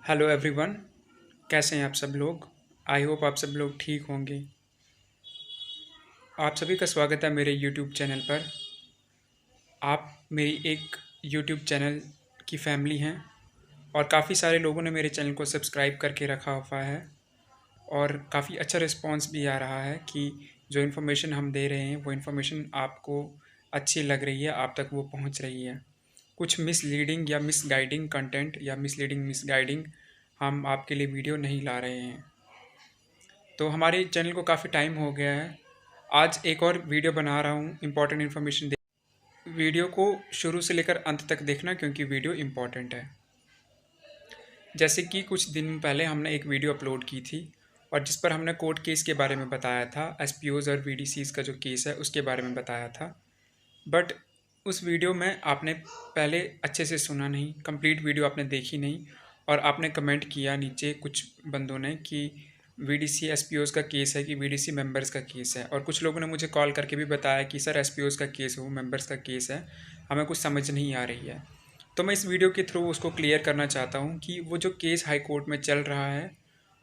Hello everyone. कैसे हैं आप सब लोग। आई होप आप सब लोग ठीक होंगे। आप सभी का स्वागत है मेरे यूट्यूब चैनल पर। आप मेरी एक यूट्यूब चैनल की फैमिली हैं और काफ़ी सारे लोगों ने मेरे चैनल को सब्सक्राइब करके रखा हुआ है और काफ़ी अच्छा रिस्पांस भी आ रहा है कि जो इन्फॉर्मेशन हम दे रहे हैं वो इन्फॉर्मेशन आपको अच्छी लग रही है, आप तक वो पहुंच रही है। कुछ मिसलीडिंग या मिसगाइडिंग कंटेंट या मिसलीडिंग मिसगाइडिंग हम आपके लिए वीडियो नहीं ला रहे हैं। तो हमारे चैनल को काफ़ी टाइम हो गया है। आज एक और वीडियो बना रहा हूँ इम्पॉर्टेंट इन्फॉर्मेशन दे। वीडियो को शुरू से लेकर अंत तक देखना क्योंकि वीडियो इम्पॉर्टेंट है। जैसे कि कुछ दिन पहले हमने एक वीडियो अपलोड की थी और जिस पर हमने कोर्ट केस के बारे में बताया था, एसपीओज़ और वीडीसीज़ का जो केस है उसके बारे में बताया था। बट उस वीडियो में आपने पहले अच्छे से सुना नहीं, कंप्लीट वीडियो आपने देखी नहीं और आपने कमेंट किया नीचे कुछ बंदों ने कि वीडीसी एसपीओज़ का केस है कि वीडीसी मेंबर्स का केस है। और कुछ लोगों ने मुझे कॉल करके भी बताया कि सर एसपीओज़ का केस हो, मेंबर्स का केस है, हमें कुछ समझ नहीं आ रही है। तो मैं इस वीडियो के थ्रू उसको क्लियर करना चाहता हूँ कि वो जो केस हाई कोर्ट में चल रहा है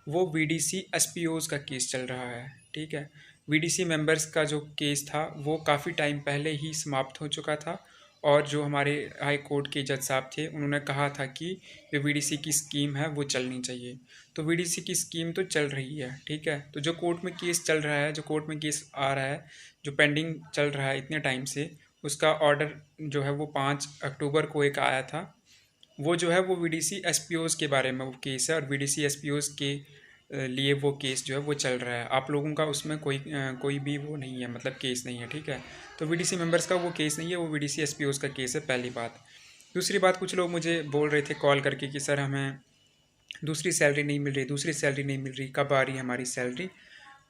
वो वीडीसी एसपीओज़ का केस चल रहा है। ठीक है, वीडीसी मेंबर्स का जो केस था वो काफ़ी टाइम पहले ही समाप्त हो चुका था और जो हमारे हाई कोर्ट के जज साहब थे उन्होंने कहा था कि जो वीडीसी की स्कीम है वो चलनी चाहिए। तो वीडीसी की स्कीम तो चल रही है। ठीक है, तो जो कोर्ट में केस चल रहा है, जो कोर्ट में केस आ रहा है, जो पेंडिंग चल रहा है इतने टाइम से, उसका ऑर्डर जो है वो 5 अक्टूबर को एक आया था। वो जो है वो वीडीसी एसपीओज़ के बारे में वो केस है और वीडीसी एसपीओज़ के लिए वो केस जो है वो चल रहा है। आप लोगों का उसमें कोई भी वो नहीं है, मतलब केस नहीं है। ठीक है, तो वीडीसी मेंबर्स का वो केस नहीं है, वो वीडीसी एसपीओज़ का केस है, पहली बात। दूसरी बात, कुछ लोग मुझे बोल रहे थे कॉल करके कि सर हमें दूसरी सैलरी नहीं मिल रही, दूसरी सैलरी नहीं मिल रही, कब आ रही है हमारी सैलरी।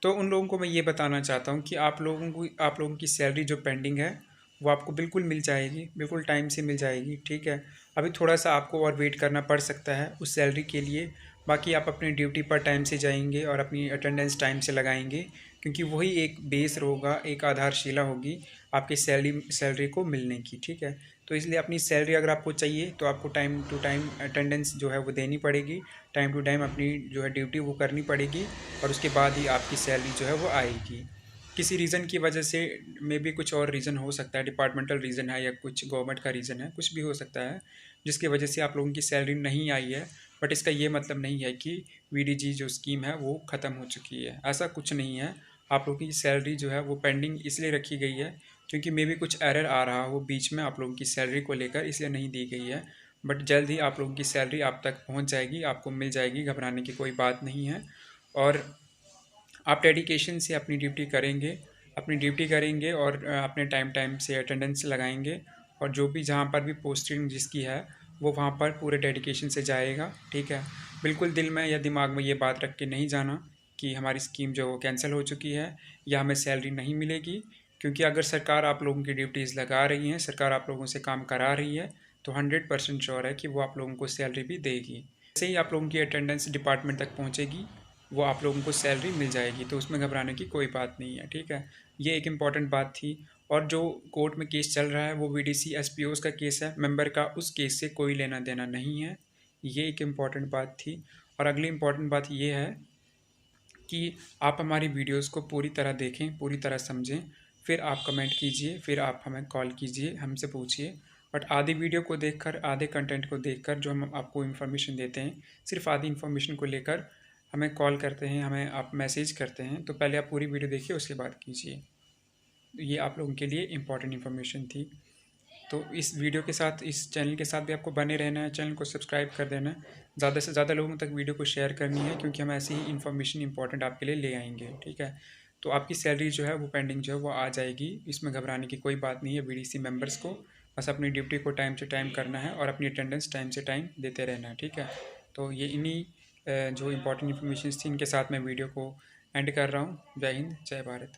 तो उन लोगों को मैं ये बताना चाहता हूँ कि आप लोगों की सैलरी जो पेंडिंग है वो आपको बिल्कुल मिल जाएगी, बिल्कुल टाइम से मिल जाएगी। ठीक है, अभी थोड़ा सा आपको और वेट करना पड़ सकता है उस सैलरी के लिए। बाकी आप अपनी ड्यूटी पर टाइम से जाएंगे और अपनी अटेंडेंस टाइम से लगाएंगे क्योंकि वही एक बेस होगा, एक आधारशिला होगी आपकी सैलरी को मिलने की। ठीक है, तो इसलिए अपनी सैलरी अगर आपको चाहिए तो आपको टाइम टू टाइम अटेंडेंस जो है वो देनी पड़ेगी, टाइम टू टाइम अपनी जो है ड्यूटी वो करनी पड़ेगी और उसके बाद ही आपकी सैलरी जो है वो आएगी। किसी रीज़न की वजह से, मे बी कुछ और रीज़न हो सकता है, डिपार्टमेंटल रीज़न है या कुछ गवर्नमेंट का रीज़न है, कुछ भी हो सकता है जिसकी वजह से आप लोगों की सैलरी नहीं आई है। बट इसका ये मतलब नहीं है कि वीडीजी जो स्कीम है वो ख़त्म हो चुकी है, ऐसा कुछ नहीं है। आप लोगों की सैलरी जो है वो पेंडिंग इसलिए रखी गई है क्योंकि मे बी कुछ एरर आ रहा हो बीच में आप लोगों की सैलरी को लेकर, इसलिए नहीं दी गई है। बट जल्द ही आप लोगों की सैलरी आप तक पहुंच जाएगी, आपको मिल जाएगी, घबराने की कोई बात नहीं है। और आप डेडिकेशन से अपनी ड्यूटी करेंगे, अपनी ड्यूटी करेंगे और अपने टाइम टाइम से अटेंडेंस लगाएंगे और जो भी जहाँ पर भी पोस्टिंग जिसकी है वो वहाँ पर पूरे डेडिकेशन से जाएगा। ठीक है, बिल्कुल दिल में या दिमाग में ये बात रख के नहीं जाना कि हमारी स्कीम जो वो कैंसिल हो चुकी है या हमें सैलरी नहीं मिलेगी। क्योंकि अगर सरकार आप लोगों की ड्यूटीज़ लगा रही है, सरकार आप लोगों से काम करा रही है, तो 100% श्योर है कि वो आप लोगों को सैलरी भी देगी। जैसे ही आप लोगों की अटेंडेंस डिपार्टमेंट तक पहुँचेगी वो आप लोगों को सैलरी मिल जाएगी, तो उसमें घबराने की कोई बात नहीं है। ठीक है, ये एक इम्पॉर्टेंट बात थी। और जो कोर्ट में केस चल रहा है वो वीडीसी एसपीओज़ का केस है, मेंबर का उस केस से कोई लेना देना नहीं है। ये एक इम्पॉर्टेंट बात थी। और अगली इम्पॉर्टेंट बात ये है कि आप हमारी वीडियोस को पूरी तरह देखें, पूरी तरह समझें, फिर आप कमेंट कीजिए, फिर आप हमें कॉल कीजिए, हमसे पूछिए। बट आधी वीडियो को देखकर, आधे कंटेंट को देखकर जो हम आपको इन्फॉर्मेशन देते हैं, सिर्फ आधी इन्फॉर्मेशन को लेकर हमें कॉल करते हैं, हमें आप मैसेज करते हैं, तो पहले आप पूरी वीडियो देखिए उसके बाद कीजिए। ये आप लोगों के लिए इम्पॉर्टेंट इन्फॉर्मेशन थी। तो इस वीडियो के साथ, इस चैनल के साथ भी आपको बने रहना है, चैनल को सब्सक्राइब कर देना है, ज़्यादा से ज़्यादा लोगों तक वीडियो को शेयर करनी है क्योंकि हम ऐसी ही इन्फॉर्मेशन इंपॉर्टेंट आपके लिए ले आएंगे। ठीक है, तो आपकी सैलरी जो है वो पेंडिंग जो है वो आ जाएगी, इसमें घबराने की कोई बात नहीं है। बीडीसी मेंबर्स को बस अपनी ड्यूटी को टाइम से टाइम करना है और अपनी अटेंडेंस टाइम से टाइम देते रहना है। ठीक है, तो ये इन्हीं जो इंपॉर्टेंट इन्फॉर्मेशन थी इनके साथ मैं वीडियो को एंड कर रहा हूँ। जय हिंद, जय भारत।